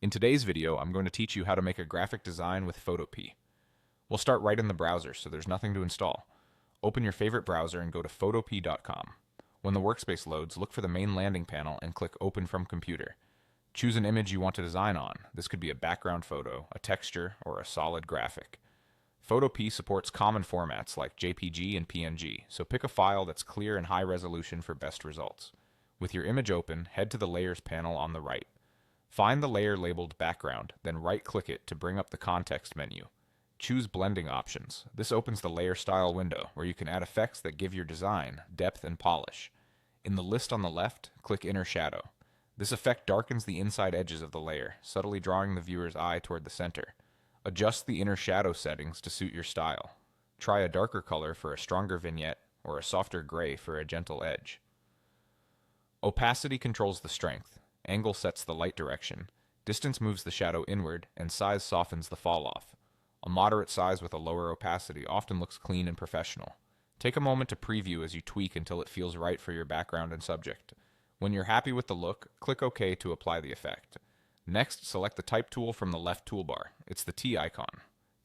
In today's video, I'm going to teach you how to make a graphic design with Photopea. We'll start right in the browser, so there's nothing to install. Open your favorite browser and go to photopea.com. When the workspace loads, look for the main landing panel and click Open from Computer. Choose an image you want to design on. This could be a background photo, a texture, or a solid graphic. Photopea supports common formats like JPG and PNG, so pick a file that's clear and high resolution for best results. With your image open, head to the Layers panel on the right. Find the layer labeled Background, then right-click it to bring up the Context menu. Choose Blending Options. This opens the Layer Style window, where you can add effects that give your design depth and polish. In the list on the left, click Inner Shadow. This effect darkens the inside edges of the layer, subtly drawing the viewer's eye toward the center. Adjust the inner shadow settings to suit your style. Try a darker color for a stronger vignette, or a softer gray for a gentle edge. Opacity controls the strength. Angle sets the light direction. Distance moves the shadow inward, and size softens the fall-off. A moderate size with a lower opacity often looks clean and professional. Take a moment to preview as you tweak until it feels right for your background and subject. When you're happy with the look, click OK to apply the effect. Next, select the Type tool from the left toolbar. It's the T icon.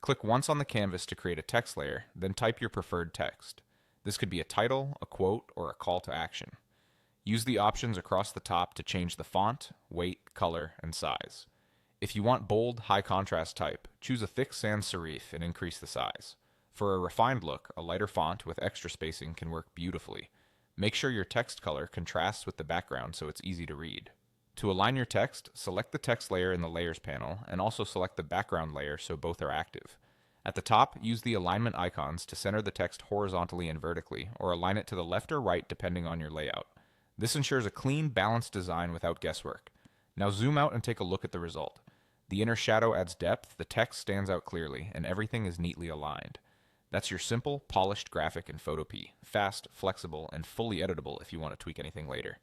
Click once on the canvas to create a text layer, then type your preferred text. This could be a title, a quote, or a call to action. Use the options across the top to change the font, weight, color, and size. If you want bold, high contrast type, choose a thick sans serif and increase the size. For a refined look, a lighter font with extra spacing can work beautifully. Make sure your text color contrasts with the background so it's easy to read. To align your text, select the text layer in the Layers panel and also select the background layer so both are active. At the top, use the alignment icons to center the text horizontally and vertically, or align it to the left or right depending on your layout. This ensures a clean, balanced design without guesswork. Now zoom out and take a look at the result. The inner shadow adds depth, the text stands out clearly, and everything is neatly aligned. That's your simple, polished graphic in Photopea. Fast, flexible, and fully editable if you want to tweak anything later.